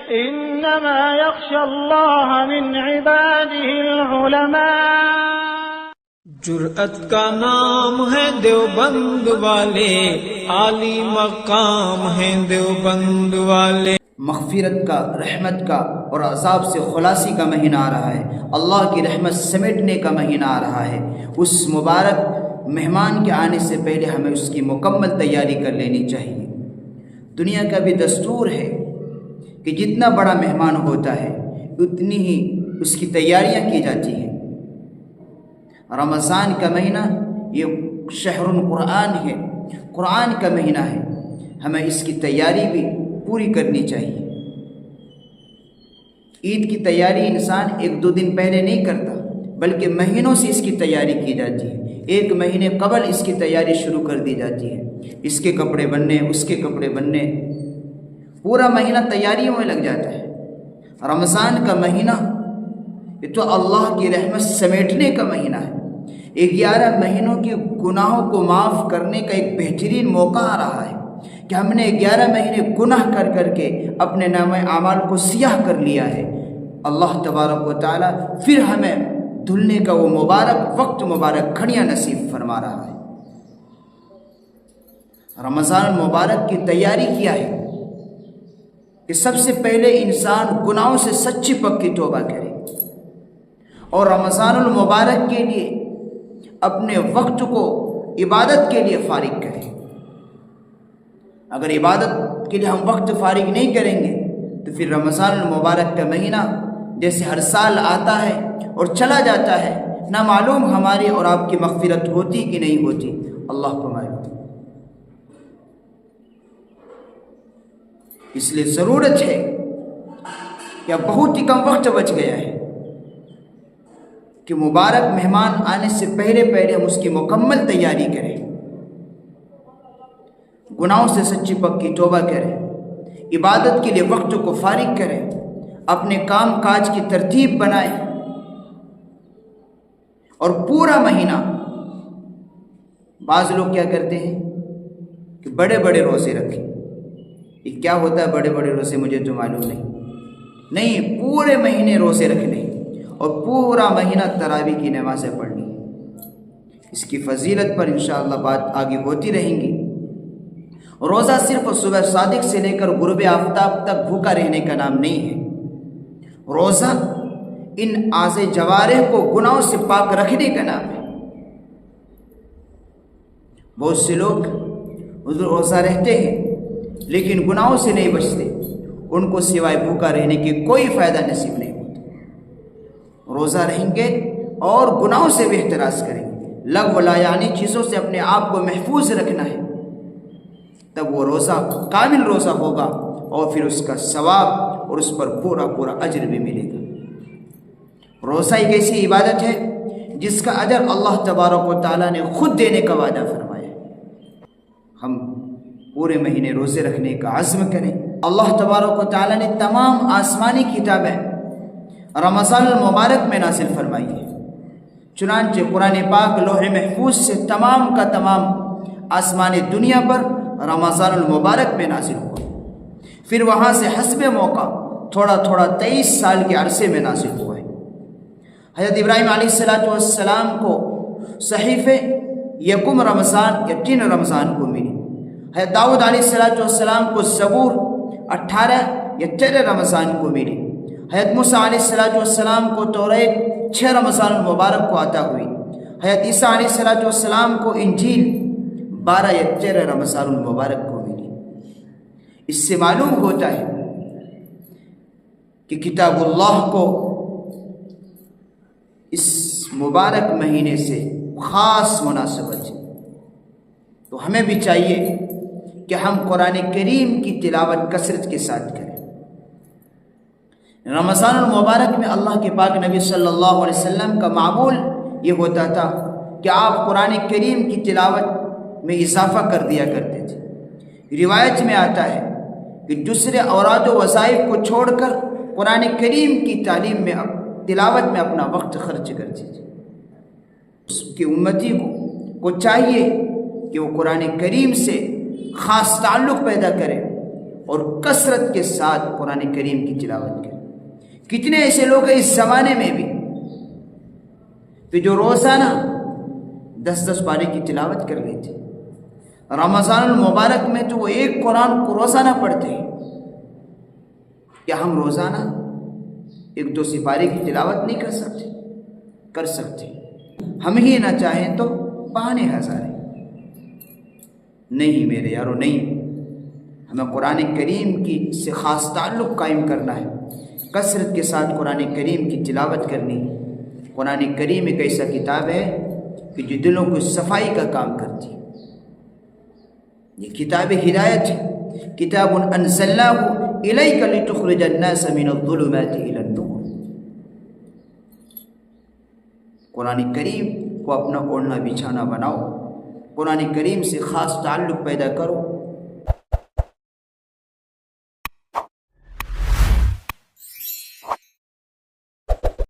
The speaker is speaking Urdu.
إنما يخشى الله من عباده العلماء۔ جرأت کا نام ہے دیوبند والے، عالی مقام ہے دیوبند والے۔ مغفرت کا، رحمت کا اور عذاب سے خلاصی کا مہینہ آ رہا ہے، اللہ کی رحمت سمیٹنے کا مہینہ آ رہا ہے۔ اس مبارک مہمان کے آنے سے پہلے ہمیں اس کی مکمل تیاری کر لینی چاہیے۔ دنیا کا بھی دستور ہے کہ جتنا بڑا مہمان ہوتا ہے اتنی ہی اس کی تیاریاں کی جاتی ہیں۔ رمضان کا مہینہ یہ شہر القرآن ہے، قرآن کا مہینہ ہے، ہمیں اس کی تیاری بھی پوری کرنی چاہیے۔ عید کی تیاری انسان ایک دو دن پہلے نہیں کرتا، بلکہ مہینوں سے اس کی تیاری کی جاتی ہے۔ ایک مہینے قبل اس کی تیاری شروع کر دی جاتی ہے، اس کے کپڑے بننے، اس کے کپڑے بننے، پورا مہینہ تیاریوں میں لگ جاتا ہے۔ رمضان کا مہینہ یہ تو اللہ کی رحمت سمیٹنے کا مہینہ ہے۔ 11 مہینوں کے گناہوں کو معاف کرنے کا ایک بہترین موقع آ رہا ہے کہ ہم نے 11 مہینے گناہ کر کر کے اپنے نامہ اعمال کو سیاہ کر لیا ہے۔ اللہ تبارک و تعالی پھر ہمیں دھلنے کا وہ مبارک وقت، مبارک گھڑیاں نصیب فرما رہا ہے۔ رمضان المبارک کی تیاری کیا ہے کہ سب سے پہلے انسان گناہوں سے سچی پکی توبہ کرے اور رمضان المبارک کے لیے اپنے وقت کو عبادت کے لیے فارغ کرے۔ اگر عبادت کے لیے ہم وقت فارغ نہیں کریں گے تو پھر رمضان المبارک کا مہینہ جیسے ہر سال آتا ہے اور چلا جاتا ہے، نہ معلوم ہماری اور آپ کی مغفرت ہوتی کہ نہیں ہوتی، اللہ کو معلوم۔ اس لیے ضرورت ہے کہ اب بہت ہی کم وقت بچ گیا ہے کہ مبارک مہمان آنے سے پہلے ہم اس کی مکمل تیاری کریں، گناہوں سے سچی پکی توبہ کریں، عبادت کے لیے وقت کو فارغ کریں، اپنے کام کاج کی ترتیب بنائیں اور پورا مہینہ۔ بعض لوگ کیا کرتے ہیں کہ بڑے بڑے روزے رکھیں۔ یہ کیا ہوتا ہے بڑے بڑے روزے؟ مجھے تو معلوم نہیں، پورے مہینے روزے رکھنے اور پورا مہینہ تراویح کی نمازیں پڑھنی۔ اس کی فضیلت پر انشاءاللہ بات آگے ہوتی رہیں گی۔ روزہ صرف صبح صادق سے لے کر غروب آفتاب تک بھوکا رہنے کا نام نہیں ہے۔ روزہ ان اعضاء جوارح کو گناہوں سے پاک رکھنے کا نام ہے۔ بہت سے لوگ روزہ رہتے ہیں لیکن گناہوں سے نہیں بچتے، ان کو سوائے بھوکا رہنے کی کوئی فائدہ نصیب نہیں ہوتا۔ روزہ رہیں گے اور گناہوں سے بھی احتراز کریں گے، لغو لا یعنی چیزوں سے اپنے آپ کو محفوظ رکھنا ہے، تب وہ روزہ کامل روزہ ہوگا اور پھر اس کا ثواب اور اس پر پورا اجر بھی ملے گا۔ روزہ ایک ایسی عبادت ہے جس کا اجر اللہ تبارک و تعالیٰ نے خود دینے کا وعدہ فرمایا ہے۔ ہم پورے مہینے روزے رکھنے کا عزم کریں۔ اللہ تبارک و تعالیٰ نے تمام آسمانی کتابیں رمضان المبارک میں نازل فرمائی ہے، چنانچہ قرآن پاک لوح محفوظ سے تمام کا تمام آسمان دنیا پر رمضان المبارک میں نازل ہوا، پھر وہاں سے حسب موقع تھوڑا 23 سال کے عرصے میں نازل ہوا ہے۔ حضرت ابراہیم علیہ السلام کو صحیفے یکم رمضان یا 3 رمضان کو ملی، حضرت داؤد علیہ السلام کو زبور 18 یا 13 رمضان کو ملی، حضرت موسیٰ علیہ السلام کو توریت 6 رمضان المبارک کو عطا ہوئی، حضرت عیسیٰ علیہ السلام کو انجیل 12 یا 13 رمضان المبارک کو ملی۔ اس سے معلوم ہوتا ہے کہ کتاب اللہ کو اس مبارک مہینے سے خاص مناسبت ہے، تو ہمیں بھی چاہیے کہ ہم قرآن کریم کی تلاوت کثرت کے ساتھ کریں۔ رمضان المبارک میں اللہ کے پاک نبی صلی اللہ علیہ وسلم کا معمول یہ ہوتا تھا کہ آپ قرآن کریم کی تلاوت میں اضافہ کر دیا کرتے تھے۔ روایت میں آتا ہے کہ دوسرے اوراد و وظائف کو چھوڑ کر قرآن کریم کی تعلیم میں تلاوت میں اپنا وقت خرچ کرتے تھے۔ اس کی امتی کو چاہیے کہ وہ قرآن کریم سے خاص تعلق پیدا کرے اور کثرت کے ساتھ قرآن کریم کی تلاوت کریں۔ کتنے ایسے لوگ ہیں اس زمانے میں بھی کہ جو روزانہ 10 پارے کی تلاوت کر لیتے، رمضان المبارک میں تو وہ ایک قرآن کو روزانہ پڑھتے ہیں۔ کیا ہم روزانہ 1-2 سپارے کی تلاوت نہیں کر سکتے؟ کر سکتے۔ ہم ہی نہ چاہیں تو بہانے ہزارے۔ نہیں میرے یارو، نہیں، ہمیں قرآن کریم کی سے خاص تعلق قائم کرنا ہے، کثرت کے ساتھ قرآن کریم کی تلاوت کرنی ہے۔ قرآن کریم ایک ایسا کتاب ہے کہ جو دلوں کو صفائی کا کام کرتی ہے۔ یہ کتاب ہدایت ہے، کتاب انزلناہ الیک لتخرج الناس من الظلمات الی النور۔ قرآن کریم کو اپنا اوڑھنا بچھانا بناؤ، قرآن کریم سے خاص تعلق پیدا کرو،